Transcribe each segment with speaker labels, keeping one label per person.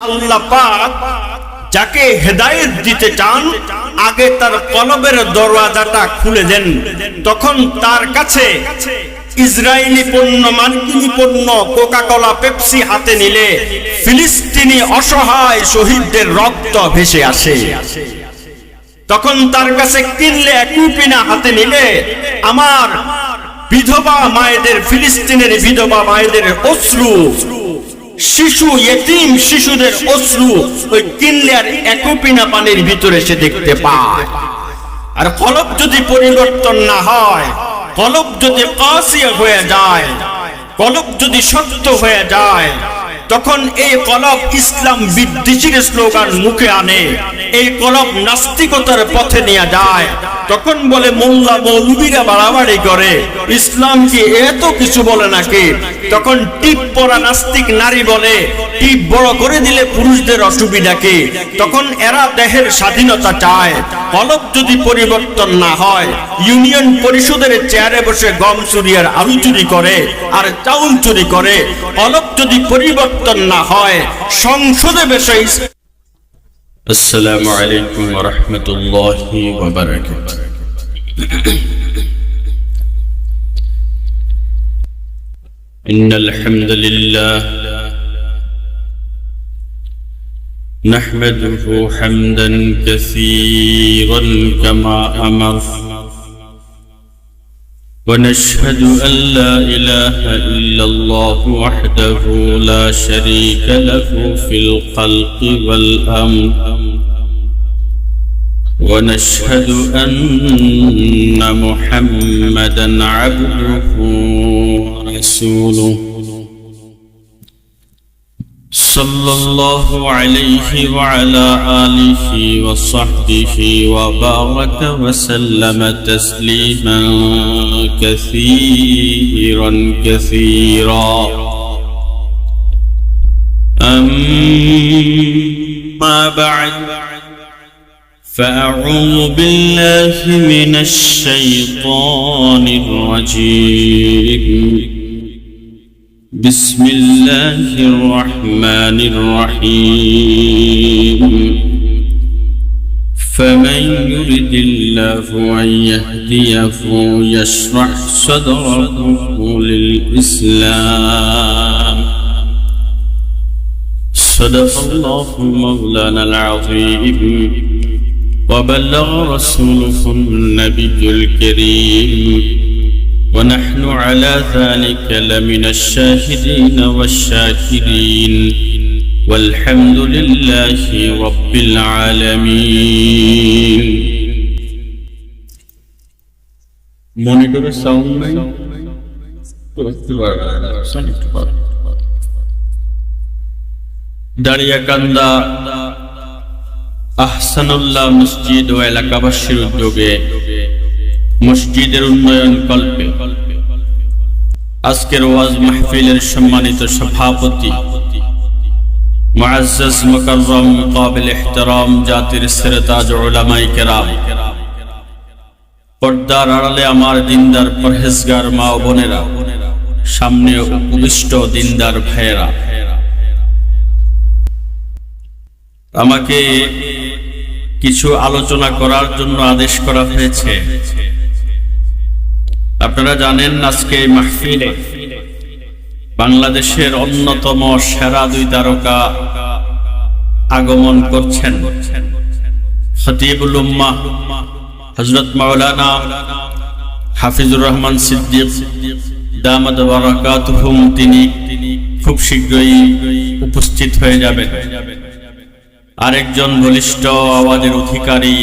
Speaker 1: আল্লাহ পাক যাকে হেদায়েত দিতে চান আগে তার কলবের দরওয়াজাটা খুলে দেন। তখন তার কাছে ইসরায়েলি পণ্য, মার্কিনী পণ্য, কোকা-কোলা, পেপসি হাতে নিলে ফিলিস্তিনি অসহায় শহীদদের রক্ত ভেসে আসে। তখন তার কাছে কিনলে কুপিনা হাতে নিলে আমার বিধবা মায়েদের, ফিলিস্তিনের বিধবা মায়েদের অশ্রু, শিশু ইয়েতিম শিশুদের অশ্রু ওই কিনলে আর একুপিনা পানির ভিতরে সে দেখতে পায়। আর কলব যদি পরিবর্তন না হয়, কলব যদি কাসিয়া হয়ে যায়, কলব যদি শক্ত হয়ে যায়, তখন এই কলব ইসলাম বিদ্বেষীর স্লোগান মুখে আনে, এই কলব নাস্তিকতার পথে নিয়ে যায়। তখন বলে মোল্লা মৌলবীরা বাড়াবাড়ি করে, ইসলাম কি এত কিছু বলে নাকি? তখন টিপ পরা নাস্তিক নারী বলে টিপ বড় করে দিলে পুরুষদের অসুবিধা কি? তখন এরা দেহের স্বাধীনতা চায়। কলব যদি পরিবর্তন না হয়, ইউনিয়ন পরিষদের চেয়ারে বসে গম চুরি আর আলু চুরি করে আর চাউল চুরি করে। কলব যদি পরিবর্তন না হয়, সংসদে বসে।
Speaker 2: السلام عليكم ورحمة الله وبركاته. إن الحمد لله نحمده حمدا كثيرا كما أمر، ونشهد أن لا إله إلا الله وحده لا شريك له في الخلق والأمر، ونشهد أن محمدا عبده ورسوله صلى الله عليه وعلى آله وصحبه وبارك وسلم تسليما كثيرا كثيرا. أما بعد، فأعوذ بالله من الشيطان الرجيم. بسم الله الرحمن الرحيم. فمن يرد الله أن يهديه يشرح صدره للإسلام. صدق الله مولانا العظيم، وبلغ رسوله النبي الكريم، ونحن على ذلك لمن الشاهدين والشاكرين، والحمد لله رب العالمين. মনিটর সাউন্ড নাই দাঁড়িয়াকান্দা আহসানুল্লাহ মসজিদ ও এলাকাবাসীর উদ্যোগে মসজিদের উন্নয়ন কল্পে আজকের ওয়াজ মাহফিলের সম্মানিত সভাপতি মুআজ্জাজ মুকাররম কাবিল ইহতিরাম জাতির সিরতাজ উলামায়ে কেরাম, পর্দার আড়ালে আমার দিনদার পরহেজগার মা ও বোনেরা, সামনে উপবিষ্ট দিনদার ভাইয়েরা, আমাকে কিছু আলোচনা করার জন্য আদেশ করা হয়েছে। আপনারা জানেন আজকে মাহফিলে বাংলাদেশের অন্যতম সেরা দুই তারকা আগমন করছেন। খতিবুল উম্মাহ হযরত মাওলানা হাফিজুর রহমান সিদ্দিক দামাত বারাকাতুহুম, তিনি খুব শীঘ্রই উপস্থিত হয়ে যাবেন। আরেকজন বলিষ্ঠ আওয়াজের অধিকারী,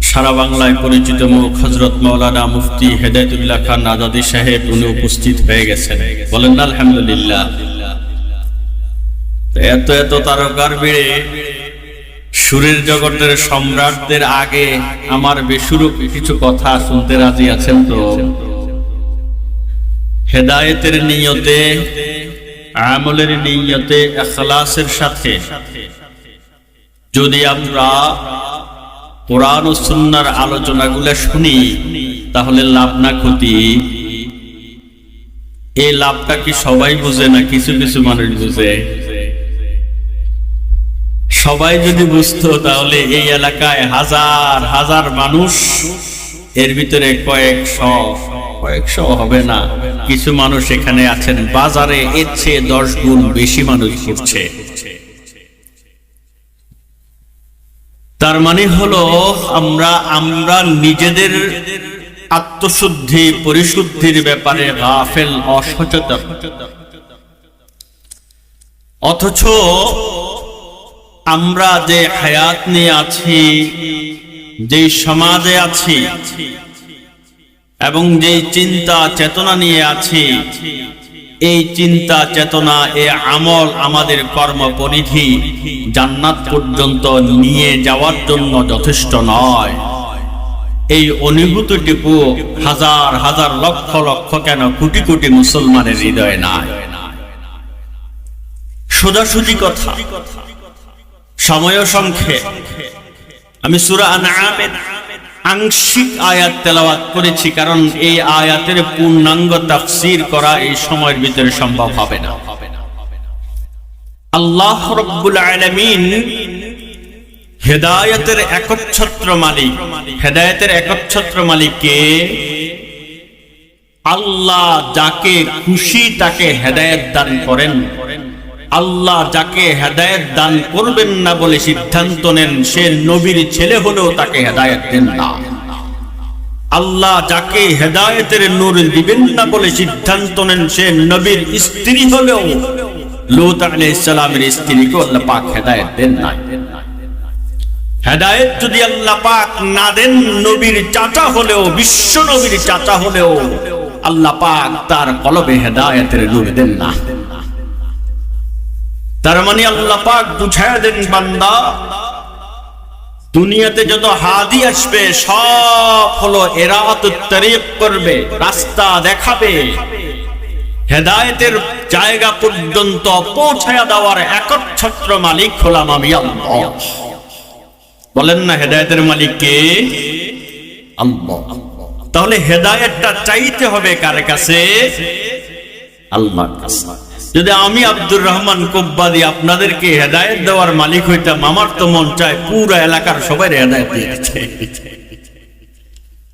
Speaker 2: সারা বাংলায় পরিচিত মুখ হযরত মাওলানা মুফতি হেদায়েতুল্লাহ খান আজাদী সাহেব, উনি উপস্থিত হয়ে গেছেন। বলেন না আলহামদুলিল্লাহ। এত এত তারকার ভিড়ে সুরের জগতের সম্রাটদের আগে আমার বেসুরো কিছু কথা শুনতে রাজি আছেন তো? হেদায়েতের নিয়তে, আমলের নিয়তে, ইখলাসের সাথে যদি আমরা কোরআন ও সুন্নাহর আলোচনাগুলো শুনি, তাহলে লাভ না ক্ষতি? এই লাভটা কি সবাই বুঝে না কিছু কিছু মানুষ বুঝে? সবাই যদি বুঝতো তাহলে এই এলাকায় হাজার হাজার মানুষ, এর ভিতরে কয়েকশো হবে না, কিছু মানুষ এখানে আছেন, বাজারে এর চেয়ে 10 গুণ বেশি মানুষ ঘুরছে। তার মানে হলো আমরা নিজেদের আত্মশুদ্ধি পরিশুদ্ধির ব্যাপারে গাফেল, অসচেতন। অথচ আমরা যে হায়াত নিয়ে আছি, যে সমাজে আছি এবং যে চিন্তা চেতনা নিয়ে আছি, এই চিন্তা চেতনা, এই আমল আমাদের কর্মপরিধি জান্নাত পর্যন্ত নিয়ে যাওয়ার জন্য যথেষ্ট নয়। এই অনুভূতিটুকু হাজার হাজার লক্ষ লক্ষ কেন কোটি কোটি মুসলমানের হৃদয়ে নাই। সোজাসুজি কথা, সময় সংক্ষেপ। আমি সূরা আনআমের আংশিক আয়াত তেলাওয়াত করেছি, কারণ এই আয়াতের পূর্ণাঙ্গ তাফসীর করা এই সময়ের ভিতরে সম্ভব হবে না। আল্লাহ রাব্বুল আলামিন হেদায়েতের একচ্ছত্র মালিক। হেদায়েতের একচ্ছত্র মালিক কে? আল্লাহ যাকে খুশি তাকে হেদায়েত দান করেন। আল্লাহ যাকে হেদায়েত দান করবেন না বলে সিদ্ধান্ত নেন, সে নবীর ছেলে হলেও তাকে হেদায়েত দেন না। আল্লাহ যাকে হেদায়েতের নূর দিবেন না বলে সিদ্ধান্ত নেন, সে নবীর স্ত্রী হলেও লূত আলাইহিস সালামের স্ত্রীকে আল্লাহ পাক হেদায়েত দেন না। হেদায়েত যদি আল্লাহ পাক না দেন, নবীর চাচা হলেও, বিশ্ব নবীর চাচা হলেও আল্লাহ পাক তার কলবে হেদায়েতের নূর দেন না। তার মানে আল্লাহ পাক বুঝায় দেন, বান্দা দুনিয়াতে যত হাদি আসবে সব হলো ইরাতুত তরিক করবে, রাস্তা দেখাবে, হেদায়েতের জায়গা পর্যন্ত পৌঁছায়া দেওয়ার একচ্ছত্র মালিক হলাম আমি আল্লাহ। বলেন না হেদায়েতের মালিক কে? আল্লাহ। তাহলে হেদায়েতটা চাইতে হবে কার কাছে? আল্লাহর কাছে। যদি আমি আব্দুর রহমান কোব্বাদি আপনাদেরকে হেদায়েত দেওয়ার মালিক হইতাম, আমার তো মন চায় পুরো এলাকার সবাই হেদায়েত দিয়ে দিতে।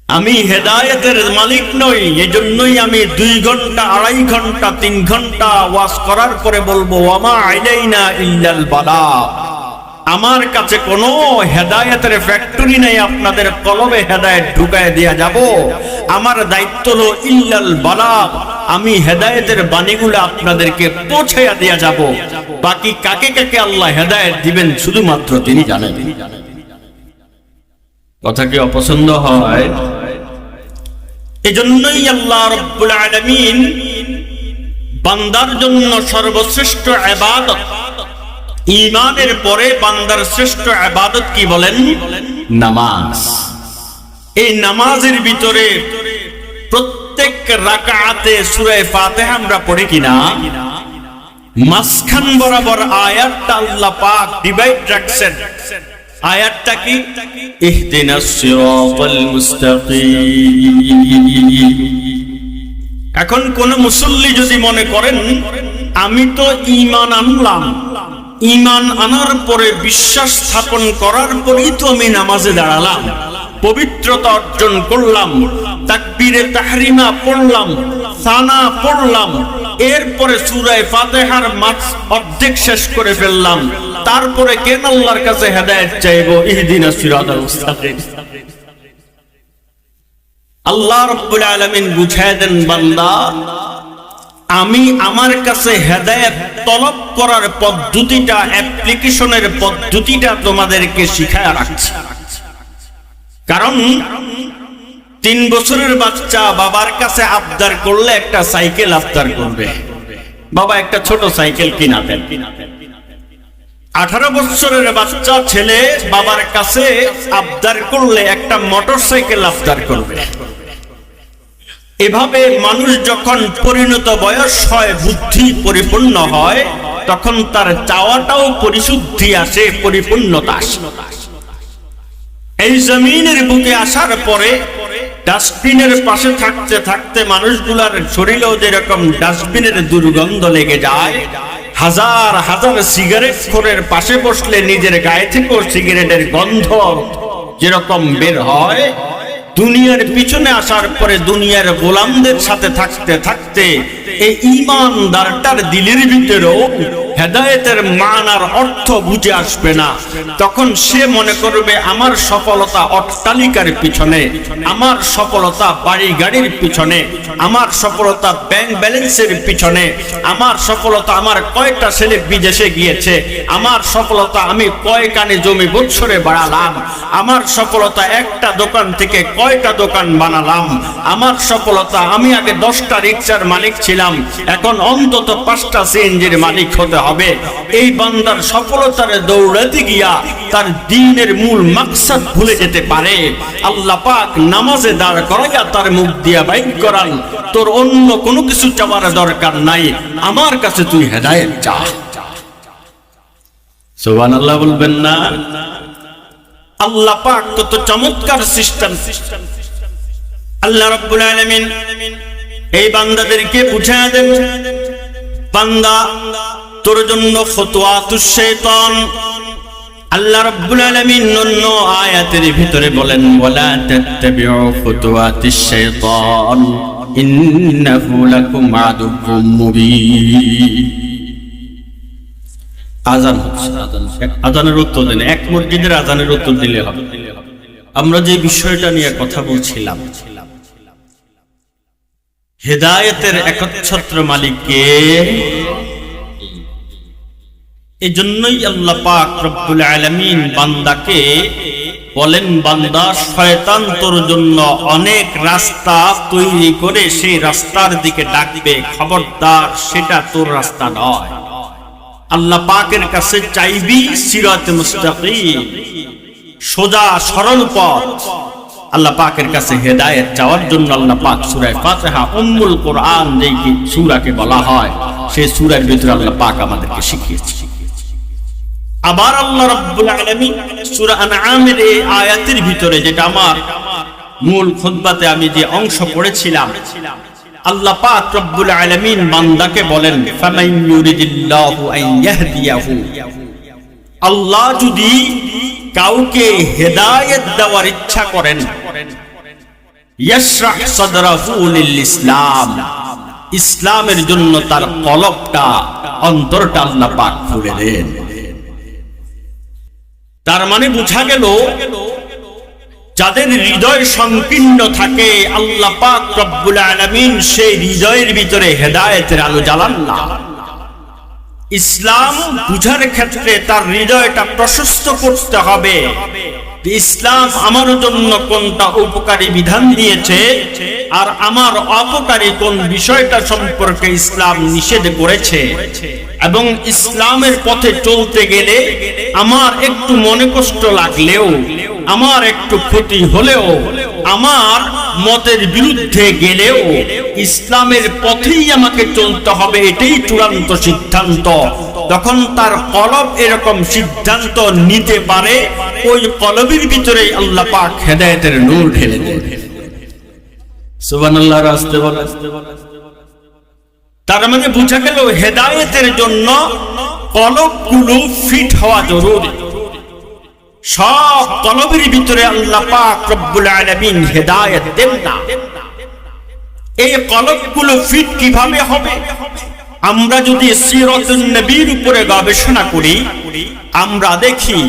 Speaker 2: আমি হেদায়েতের মালিক নই, এজন্যই আমি 2 ঘন্টা 2.5 ঘন্টা 3 ঘন্টা ওয়াজ করার পরে বলবো, ওয়ামা আলাইনা ইল্লাল বালাগ। আমার কাছে কোনো হেদায়েতের ফ্যাক্টরি নাই, আপনাদের কলবে হেদায়েত ঢুকায় দিয়া যাব। আমার দায়িত্ব হলো ইল্লাল বালাগ, আমি হেদায়েতের বাণীগুলো আপনাদেরকে পৌঁছাইয়া দিয়া যাব। বাকি কাকে কাকে আল্লাহ হেদায়েত দিবেন শুধুমাত্র তিনি জানেন। কথা কি অপছন্দ হয়? এজন্যই আল্লাহ রাব্বুল আলামিন বান্দার জন্য সর্বশ্রেষ্ঠ ইবাদত, ঈমানের পরে বান্দার শ্রেষ্ঠ ইবাদত কি বলেন? নামাজ। এই নামাজের ভিতরে প্রত্যেক রাকাতে সূরা ফাতিহা আমরা পড়ি কিনা? মাঝখান বরাবর আয়াতটা আল্লাহ পাক ডিভাইড রাখছেন। আয়াতটা কি? ইহদিনাস সিরাতাল মুস্তাকিম। এখন কোন মুসল্লি যদি মনে করেন আমি তো ঈমান আনলাম, ঈমান আনার পরে বিশ্বাস স্থাপন করার পরেই তো আমি নামাজে দাঁড়ালাম, পবিত্রতা অর্জন করলাম, তাকবীরে তাহরিমা পড়লাম, সানা পড়লাম, এরপরে সূরা ফাতিহার অর্ধেক শেষ করে ফেললাম, তারপরে কেন আল্লাহর কাছে হেদায়েত চাইবো? ইহদিনাস সিরাতাল মুস্তাকিম। আল্লাহ রাব্বুল আলামিন বুঝায় দেন, বান্দা আমি আমার কাছে হেদায়েত তলব করার পদ্ধতিটা, অ্যাপ্লিকেশনের পদ্ধতিটা তোমাদেরকে শিখায়া রাখছি। কারণ 3 বছরের বাচ্চা বাবার কাছে আবদার করলে একটা সাইকেল আবদার করবে, বাবা একটা ছোট সাইকেল কিনা দেন। 18 বছরের বাচ্চা ছেলে বাবার কাছে আবদার করলে একটা মোটরসাইকেল আবদার করবে। এভাবে মানুষ যখন পরিণত বয়স হয়, বুদ্ধি পরিপূর্ণ হয়, তখন তার চাওয়াটাও পরিশুদ্ধি আসে, পরিপূর্ণতা আসে। এই জমিনের বুকে আসার পরে ডাস্টবিনের পাশে থাকতে থাকতে মানুষগুলার শরীরেও যেরকম ডাস্টবিনের দুর্গন্ধ লেগে যায়,
Speaker 1: হাজার হাজার সিগারেট খোরের পাশে বসলে নিজের গায়ে থেকেও সিগারেটের গন্ধ যেরকম বের হয়, দুনিয়ার পিছনে আসার পরে দুনিয়ার গোলামদের সাথে থাকতে থাকতে এই ঈমানদারটার দিলের ভিতরেও হেদায়েতের মানার অর্থ বুঝে আসবে না। তখন সে মনে করবে আমার সফলতা অট্টালিকার পিছনে, আমার সফলতা বাড়ি গাড়ির পিছনে, আমার সফলতা ব্যাংক ব্যালেন্সের পিছনে, আমার সফলতা আমার কয়টা ছেলে বিদেশে গিয়েছে, আমার সফলতা আমি কয় কানে জমি বৎসরে বাড়ালাম, আমার সফলতা একটা দোকান থেকে কয়টা দোকান বানালাম, আমার সফলতা আমি আগে 10টা রিকশার মালিক ছিলাম, এখন অন্তত 5টা সিএনজির মালিক হতে হবে। এই বান্দার সফলতার দৌড়াতে গিয়া তার দ্বীনের মূল মাকসাদ ভুলে যেতে পারে। আল্লাহ পাক নামাজে দাঁড় করাইয়া তার মুখ দিয়া বাইক করান, তোর অন্য কোনো কিছু চাওয়ার দরকার নাই, আমার কাছে তুই হেদায়েত চা। সুবহানাল্লাহ বলবেন না? আল্লাহ পাক কত চমৎকার সিস্টেম। আল্লাহ রাব্বুল আলামিন এই বান্দাদেরকে বুঝায়া দেন, বান্দা তোর জন্য খুতুওয়াতুশ শাইতান। আল্লাহ রাব্বুল আলামিন অন্য আয়াতের ভিতরে বলেন, ওয়ালা তাত্তাবিউ খুতুওয়াতিশ শাইতান ইন্নাহু লাকুম আদুউম মুবিন। আযান হচ্ছে, আযানের উত্তর দেন, এক মসজিদের আযানের উত্তর দিলে হবে। আমরা যে বিষয়টা নিয়ে কথা বলছিলাম, হেদায়েতের একচ্ছত্র মালিক কে? এজন্যই আল্লাহ পাক রব্বুল আলামিন বান্দাকে বলেন, বান্দা শয়তান তোর জন্য অনেক রাস্তা তৈরি করে সেই রাস্তার দিকে ডাকবে, খবরদার সেটা তোর রাস্তা নয়। আল্লাহ পাকের কাছে চাইবি সিরাতে মুস্তাকিম, সোজা সরল পথ। আল্লাহ পাকের কাছে হেদায়েত চাওয়ার জন্য আল্লাহ পাক সূরা ফাতিহা উম্মুল কোরআন যেই সূরাকে বলা হয়, সেই সূরার ভিতরে আল্লাহ পাক আমাদেরকে শিখিয়েছে। আবার আল্লাহ রাব্বুল আলামিন সূরা আনআমের এই আয়াতের ভিতরে, যেটা আমার মূল খুতবাতে আমি যে অংশ পড়েছিলাম, আল্লাহ পাক রব্বুল আলামিন বান্দাকে বলেন, ফামান ইউরিদিল্লাহু আন ইয়াহদিয়াহু, আল্লাহ যদি কাউকে হেদায়েত দেওয়ার ইচ্ছা করেন, ইয়াশরাহ সাদরাহু লিল ইসলাম, ইসলামের জন্য তার কলবটা, অন্তরটা আল্লাহ পাক খুলে দেন। তার মানে বোঝা গেল, যাদের হৃদয় সংকীর্ণ থাকে আল্লাহ পাক রব্বুল আলামিন সেই হৃদয়ের ভিতরে হেদায়েতের আলো জ্বালান না। ইসলাম বুঝার ক্ষেত্রে তার হৃদয়টা প্রশস্ত করতে হবে। ইসলাম আমার জন্য কোনটা উপকারী বিধান দিয়েছে আর আমার অপকারী কোন বিষয়টা সম্পর্কে ইসলাম নিষেধ করেছে, এবং ইসলামের পথে চলতে গেলে আমার একটু মনে কষ্ট লাগলেও, আমার একটু ক্ষতি হলেও, আমার মতের বিরুদ্ধে গেলেও ইসলামের পথেই আমাকে চলতে হবে, এটাই চূড়ান্ত সিদ্ধান্ত। তখন তার কলব এরকম সিদ্ধান্ত নিতে পারে, ওই কলবের ভিতরে আল্লাহ পাক হেদায়েতের নূর ঢেলে দেন। সুবহানাল্লাহ রাস্তে বলে। তার মানে বোঝা গেল হেদায়েতের জন্য কলবগুলো ফিট হওয়া জরুরি। সব কলবের ভিতরে আল্লাহ পাক রব্বুল আলামিন হেদায়েত দেন না। এই কলবগুলো ফিট কিভাবে হবে? আমরা যদি সিরাতুন নবীর উপরে গবেষণা করি, আমরা দেখি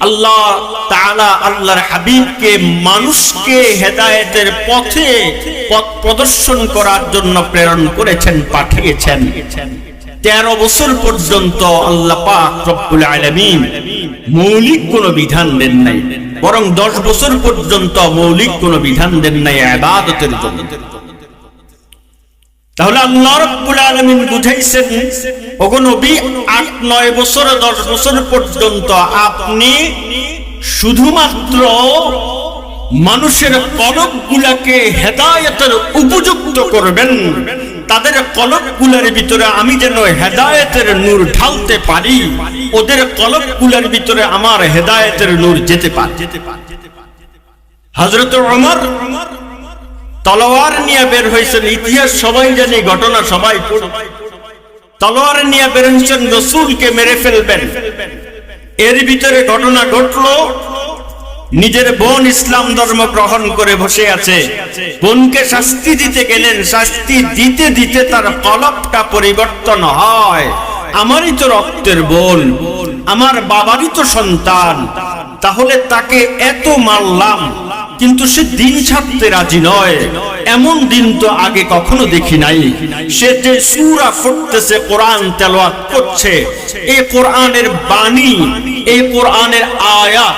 Speaker 1: আল্লাহ তাআলা আল্লাহর হাবিবকে মানুষকে হেদায়েতের পথে পথ প্রদর্শন করার জন্য প্রেরণ করেছেন, পাঠিয়েছেন। 13 বছর পর্যন্ত আল্লাহ পাক রব্বুল আলামিন মৌলিক কোনো বিধান দেন নাই, বরং 10 বছর পর্যন্ত মৌলিক কোনো বিধান দেন নাই ইবাদতের জন্য। তাহলে আল্লাহ রাব্বুল আলামিন বুঝাইছেন, ওগো নবী 8, 9 বছর 10 বছর পর্যন্ত আপনি শুধুমাত্র মানুষের কলবগুলোকে হেদায়েতের উপযুক্ত করবেন, তাদের কলবগুলোর ভিতরে আমি যেন হেদায়েতের নূর ঢালতে পারি, ওদের কলবগুলোর ভিতরে আমার হেদায়েতের নূর যেতে পারে। হযরত ওমর তলোয়ার নিয়ে বের হয়েছেন, ইতিহাস সবাই জানি, ঘটনা সবাই পড়ে। তলোয়ার নিয়ে বের হয়েছেন, রাসূলকে মেরে ফেলবেন। এর ভিতরে ঘটনা ঘটলো, নিজের বোন ইসলাম ধর্ম গ্রহণ করে বসে আছে, বোনকে শাস্তি দিতে গেলেন, শাস্তি দিতে দিতে তার কলবটা পরিবর্তন হয়। আমারই তো রক্তের বোন, আমার বাবারই তো সন্তান, তাহলে তাকে এত মারলাম, কিন্তু সে দিন ছাড়তে রাজি নয়। এমন দিন তো আগে কখনো দেখি নাই। সে যে সূরা পড়তেছে, কোরআন তেলাওয়াত করছে, এই কোরআনের বাণী, এই কোরআনের আয়াত,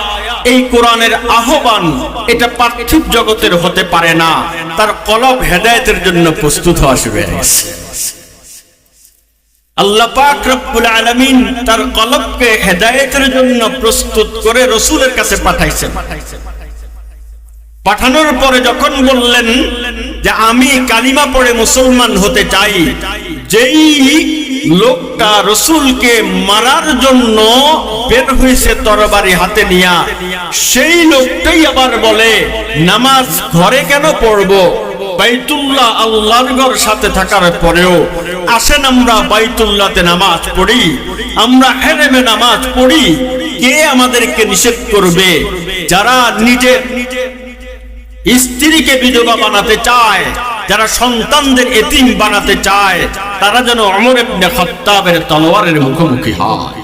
Speaker 1: এই কোরআনের আহ্বান, এটা পার্থিব জগতের হতে পারে না। তার কলব হেদায়েতের জন্য প্রস্তুত আসবে। আল্লাহ পাক রব্বুল আলামিন তার কলবকে হেদায়েতের জন্য প্রস্তুত করে রাসূলের কাছে পাঠাইছেন। পাঠানোর পরে যখন বললেন যে আমি কালিমা পড়ে মুসলমান হতে চাই, যেই লোকটা রাসূলকে মারার জন্য বের হয়েছে তরবারি হাতে নিয়া, সেই লোকটাই আবার বলে নামাজ ঘরে কেন পড়বো, বাইতুল্লাহ আল্লাহর ঘর সাথে থাকার পরেও আসেন আমরা বাইতুল্লাহতে নামাজ পড়ি, আমরা হেরেমে নামাজ পড়ি। কে আমাদেরকে নিষেধ করবে? যারা নিজের স্ত্রীকে বিধবা বানাতে চায়, যারা সন্তানদের এতিম বানাতে চায়, তারা যেন ওমর ইবনে খাত্তাবের তলোয়ারের মুখোমুখি হয়।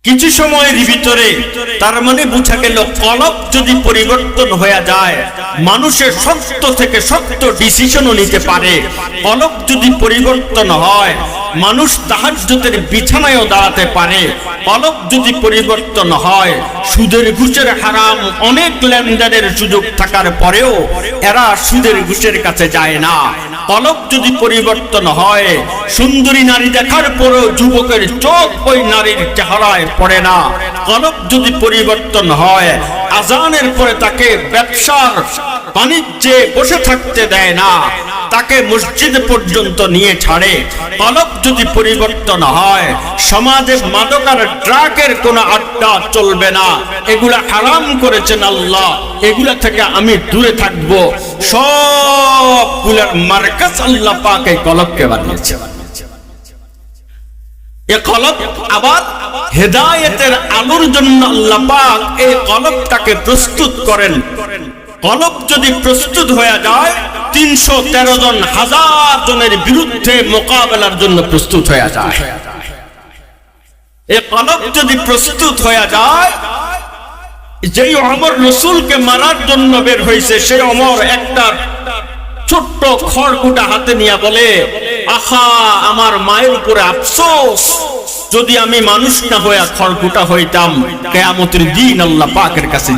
Speaker 1: কিছু সময়ের ভিতরে তার মানে বোঝা গেল, কলব যদি পরিবর্তন হয়ে যায়, মানুষের সত্য থেকে সত্য ডিসিশনও নিতে পারে। কলব যদি পরিবর্তন হয়, মানুষ তাহাজ্জুদের বিছানায়ও দাঁড়াতে পারে। কলব যদি পরিবর্তন হয়, সুদের ঘুষের হারাম অনেক লেনদেনের সুযোগ থাকার পরেও এরা সুদের ঘুষের কাছে যায় না। কলব যদি পরিবর্তন হয়, সুন্দরী নারী দেখার পরেও যুবকের চোখ ওই নারীর চেহারায় পড়ে না। কলব যদি পরিবর্তন হয়, আজানের পরে তাকে ব্যবসার বাণিজ্যে বসে থাকতে দেয় না, তাকে মসজিদ পর্যন্ত নিয়ে ছাড়ে। কলব যদি পরিবর্তন হয়, সমাজে মাদক আর ড্রাগের কোনো আড্ডা চলবে না, এগুলা হারাম করেছেন আল্লাহ, এগুলা থেকে আমি দূরে থাকবো। সবগুলার মার্কাজ আল্লাহ পাক এই কলবকে বানিয়েছে। এই কলব আবার হেদায়েতের আলোর জন্য আল্লাহ পাক এই কলবটাকে প্রস্তুত করেন। কলব যদি প্রস্তুত হয়ে যায়, 313 জন 1000 জনের বিরুদ্ধে মোকাবেলার জন্য প্রস্তুত হয়ে যায়। এই কলব যদি প্রস্তুত হয়ে যায়, যেই ওমর রাসূলকে মারার জন্য বের হয়েছে, সেই ওমর একটা ছোট্ট খড়কুটা হাতে নিয়ে বলে, আহা আমার মায়ের উপরে আফসোস, যদি আমি মানুষ না হইয়া খড়কুটা হইতাম, কিয়ামতের দিন আল্লাহ পাকের কাছে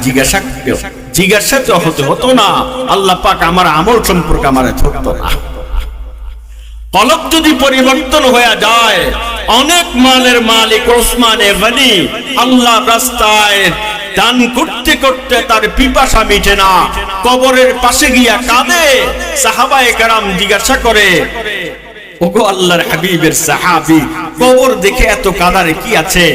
Speaker 1: জিজ্ঞাসা তো হতো না, আল্লাহ পাক আমার আমল সম্পর্কে আমারে ধরতো না। কলব যদি পরিবর্তন হয়ে যায়, অনেক মালের মালিক ওসমানে গনি আল্লাহ রাস্তায় দান করতে করতে তার পিপাসা মিটে না, কবরের পাশে গিয়া কাঁদে। সাহাবায়ে কেরাম জিজ্ঞাসা করে, ওগো আল্লাহর হাবিবের সাহাবী, কবর দেখে এত কাঁদার কি আছে?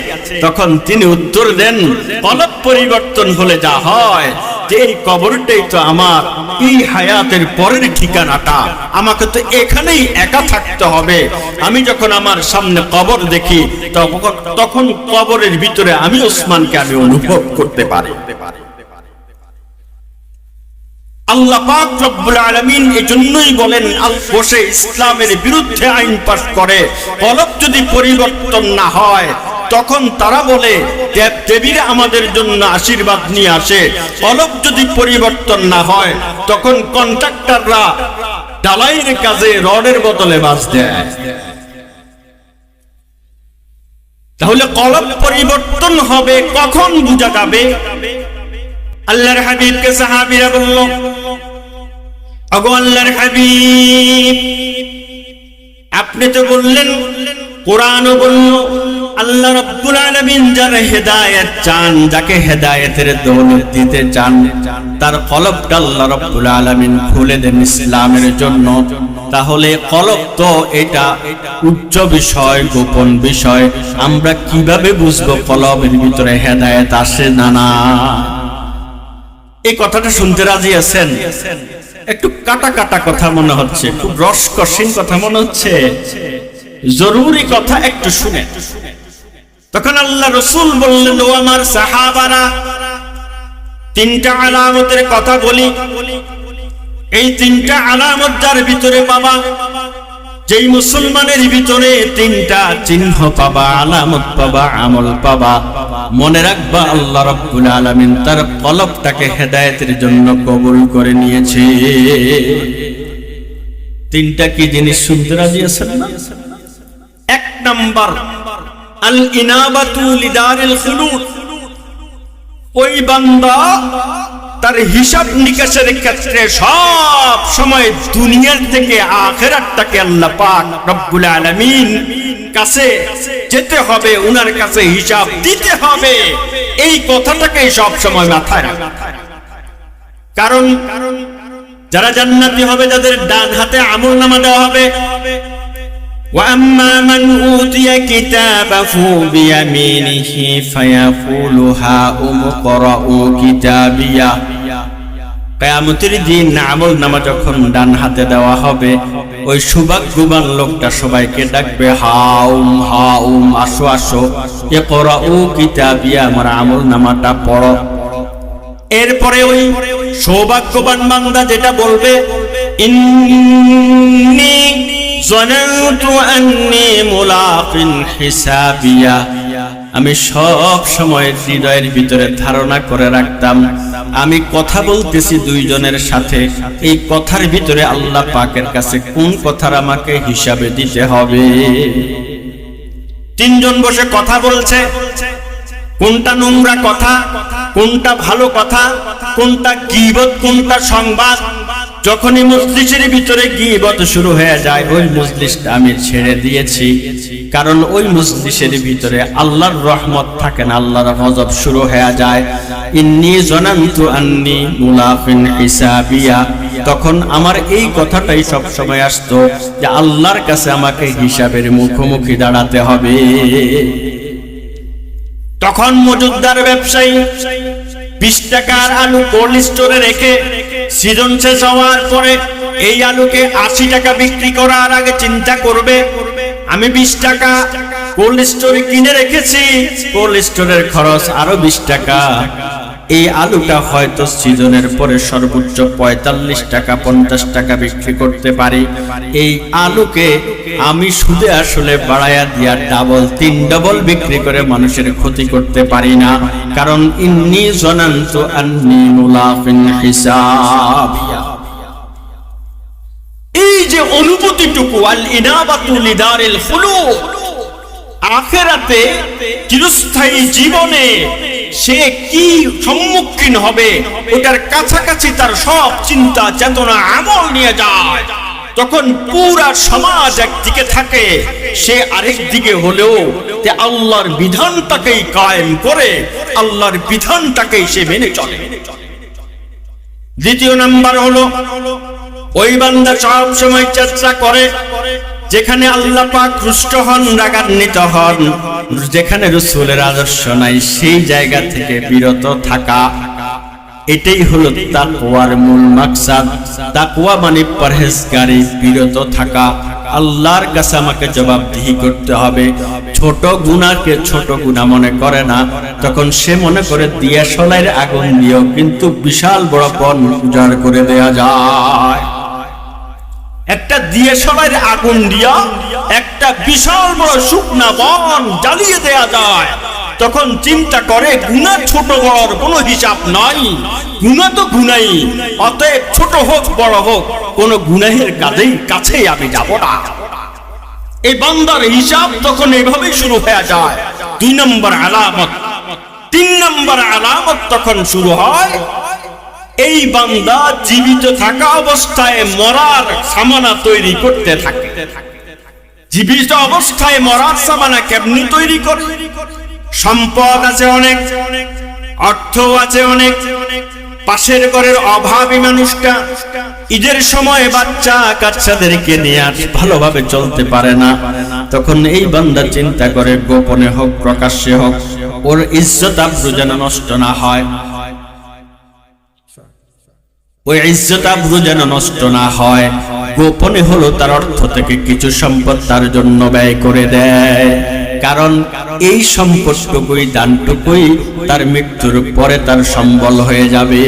Speaker 1: তখন তিনি উত্তর দেন, কলব পরিবর্তন হলে যা হয়, যে এই কবরটাই তো আমার এই হায়াতের পরের ঠিকানাটা, আমাকে তো এখানেই একা থাকতে হবে। আমি যখন আমার সামনে কবর দেখি, তখন কবরের ভিতরে আমি ওসমানকে আমি অনুভব করতে পারি। আল্লাহ পাক রব্বুল আলামিন এজন্যই বলেন, বসে ইসলামের বিরুদ্ধে আইন পাস করে। কলব যদি পরিবর্তন না হয়, তখন তারা বলে দেব দেবীরা আমাদের জন্য আশীর্বাদ নিয়ে আসে। কলব যদি পরিবর্তন না হয়, তখন কন্ট্রাক্টররা ঢালাইয়ের কাজে রডের বদলে বাস দেয়। তাহলে কলব পরিবর্তন হবে কখন বোঝা যাবে? আল্লাহর হাবিবকে সাহাবীরা বলল, ওগো আল্লাহর হাবিব, আপনি তো বললেন, কোরআনও বলল, আল্লাহ রাব্বুল আলামিন যার হেদায়েত চান, যাকে হেদায়েতের দৌলত দিতে চান, তার কলবটা আল্লাহ রাব্বুল আলামিন খুলে দেন ইসলামের জন্য। তাহলে কলব তো এটা উচ্চ বিষয়, গোপন বিষয়, আমরা কিভাবে বুঝবো কলবের ভিতরে হেদায়েত আসে না না? এই কথাটা শুনতে রাজি আছেন? একটু কাটা কাটা কথা মনে হচ্ছে, খুব রসকসীন কথা মনে হচ্ছে। জরুরি কথা একটু শুনে। তখন আল্লাহ রাসূল বললেন, ও আমার সাহাবারা, তিনটা আলামতের কথা বলি। এই তিনটা আলামত যার ভিতরে পাবা, যেই মুসলমানের ভিতরে তিনটা চিহ্ন পাবা, আলামত পাবা, আমল পাবা, মনে রাখবা আল্লাহ রাব্বুল আলামিন তার কলবটাকে হেদায়েতের জন্য কবুল করে নিয়েছে। তিনটা কি জিনিস শুনতে রাজি আছেন না? এক নাম্বার, আল ইনাবাতু লিদারিল খুলুদ। ওই বান্দা তার হিসাব নিকাশের ক্ষেত্রে সব সময় দুনিয়ার থেকে আখিরাতটাকে আল্লাহ পাক রব্বুল আলামিন কাছে যেতে হবে, উনার কাছে হিসাব দিতে হবে, এই কথাটাকে সব সময় মাথায় রাখবে। কারণ যারা জান্নাতি হবে, যাদের ডান হাতে আমলনামা দেওয়া হবে, وَأَمَّا مَنْ أُوتِيَ كِتَابَهُ بِيَمِينِهِ فَيَقُولُ هَاؤُمُ اقْرَءُوا كِتَابِيَهْ। কিয়ামতের দিন আমলনামা যখন ডান হাতে দেওয়া হবে, ওই সৌভাগ্যবান লোকটা সবাইকে ডাকবে, হাউম হাউম, আসো আসো, ইকরাউ কিতাবিয়া, আমার আমলনামাটা পড়ো। এরপরে ওই সৌভাগ্যবান বান্দা যেটা বলবে, ইন্নী যানানতু আন্নী মুলাকিন হিসাবিয়া, আমি সব সময় হৃদয়ের ভিতরে ধারণা করে রাখতাম আমি কথা বলতেছি দুইজনের সাথে, এই কথার ভিতরে আল্লাহ পাকের কাছে কোন কথার আমাকে হিসাবে দিতে হবে। তিনজন বসে কথা বলছে, কোনটা নোংরা কথা, কোনটা ভালো কথা, কোনটা গীবত, কোনটা সংবাদ। যখনই মজলিসের ভিতরে গীবত শুরু হয়ে যায়, ওই মজলিসটা আমি ছেড়ে দিয়েছি, কারণ ওই মজলিসের ভিতরে আল্লাহর রহমত থাকে না, আল্লাহর গজব শুরু হয়ে যায়। ইন্নী যানানতু আন্নী মুলাকিন হিসাবিয়া, তখন আমার এই কথাটাই সব সময় আসতো যে আল্লাহর কাছে আমাকে হিসাবের মুখোমুখি দাঁড়াতে হবে। তখন মজুদদার ব্যবসায়ী 20 টাকার আলু কোল্ড স্টোরে রেখে সিজন শেষ হওয়ার পরে এই আলুকে 80 টাকা বিক্রি করার আগে চিন্তা করবে, আমি 20 টাকা কোল্ড স্টোরে কিনে রেখেছি, কোল্ড স্টোরের খরচ আরো 20 টাকা, এই আলুটা হয়তো সিজনের পরে সর্বোচ্চ 45 টাকা 50 টাকা বিক্রি করতে পারি, এই আলুকে আমি সুদে আসলে বাড়ায়া দিয়া ডাবল 3 ডাবল বিক্রি করে মানুষের ক্ষতি করতে পারি না, কারণ ইন্নী যানানতু আন্নী মুলাকিন হিসাবিয়া। এই যে অনুভূতিটুকু, আল ইনাবাতু লিদারিল খুলুদ, আখিরাতে চিরস্থায়ী জীবনে সে কি সম্মুখীন হবে, ওটার কাছাকাছি তার সব চিন্তা চেতনা আমল নিয়ে যায়, তখন পুরা সমাজ একদিকে থাকে, সে আরেক দিকে হলেও তে আল্লাহর বিধানটাকেই কায়েম করে, আল্লাহর বিধানটাকেই সে মেনে চলে। দ্বিতীয় নাম্বার হলো, ওই বান্দা সব সময় চেষ্টা করে যেখানে আল্লাহ পাক রুষ্ট হন, রাগান্বিত হন, যেখানে রাসূলের আদর্শ নাই, সেই জায়গা থেকে বিরত থাকা। এটাই হলো তাকওয়ার মূল মাকসাদ। তাকওয়া মানে পরহেজগারি, বিরত থাকা। আল্লাহর কাছে আমাকে জবাবদিহি করতে হবে। ছোট গুনাহকে ছোট গুনাহ মনে করে না, তখন সে মনে করে দিয়াশলাইয়ের আগুন দিয়েও কিন্তু বিশাল বড় বন উজাড় করে দেয়া যায়। একটা দিয়াশলাইয়ের আগুন দিয়া একটা বিশাল বড় শুকনা বন জ্বালিয়ে দেয়া যায়। তখন চিন্তা করে গুনাহ ছোট বড়র কোনো হিসাব নাই, গুনাহ তো গুনাহই, অতএব ছোট হোক বড় হোক কোন গুনাহের কাছেই আমি যাব না। এই বান্দার হিসাব তখন এইভাবেই শুরু হয়ে যায়। 2 নম্বর আলামত। 3 নম্বর আলামত তখন শুরু হয়, এই বান্দা জীবিত থাকা অবস্থায় মরার সামানা তৈরি করতে থাকে। জীবিত অবস্থায় মরার সামানা কেমনি তৈরি করে? সম্পদ আছে অনেক, অর্থ আছে অনেক, পাশের ঘরের অভাবী মানুষটা ঈদের সময় বাচ্চা কাচ্চাদেরকে নিয়ে আর ভালোভাবে চলতে পারে না, তখন এই বান্দা চিন্তা করে গোপনে হোক প্রকাশ্যে হোক ওর ইজ্জত আবরু যেন নষ্ট না হয়, ওই ইজ্জত আবরু যেন নষ্ট না হয়, গোপনে হলো তার অর্থ থেকে কিছু সম্পদ তার জন্য ব্যয় করে দেয়, কারণ এই সম্পদটুকুই দানটুকুই তার মৃত্যুর পরে তার সম্বল হয়ে যাবে।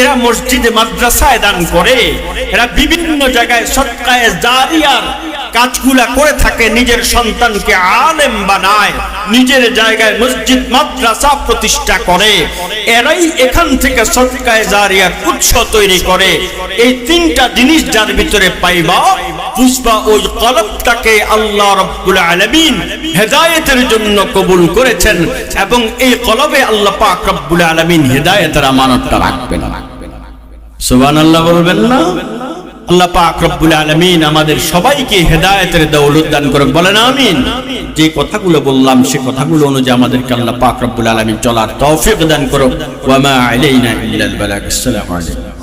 Speaker 1: এরা মসজিদে মাদ্রাসায় দান করে, এরা বিভিন্ন জায়গায় সদকায়ে জারিয়ার কাজগুলা করে থাকে, নিজের সন্তানকে আলেম বানায়, নিজের জায়গায় মসজিদ মাদ্রাসা প্রতিষ্ঠা করে। এরাই এখান থেকে সদকায়ে জারিয়ার উৎস তৈরি করে। এই তিনটা জিনিস যার ভিতরে পাইবা, বুঝবা ওই কলবটাকে আল্লাহ রাব্বুল আলামিন হেদায়েতের জন্য কবুল করেছেন, এবং এই কলবে আল্লাহ পাক রব্বুল আলামিন হেদায়েতের আমানতটা রাখবেন। সুবহানাল্লাহ বলবেন না? আল্লাহ পাক রব্বুল আলামিন আমাদের সবাইকে হেদায়েতের দৌলত দান করুন, বলেন আমিন। যে কথাগুলো বললাম সে কথাগুলো অনুযায়ী আমাদেরকে আল্লাহ পাক রব্বুল আলামিন চলার তৌফিক দান করুন। ওয়া মা আলাইনা ইল্লাল বালাগ। আসসালামু আলাইকুম।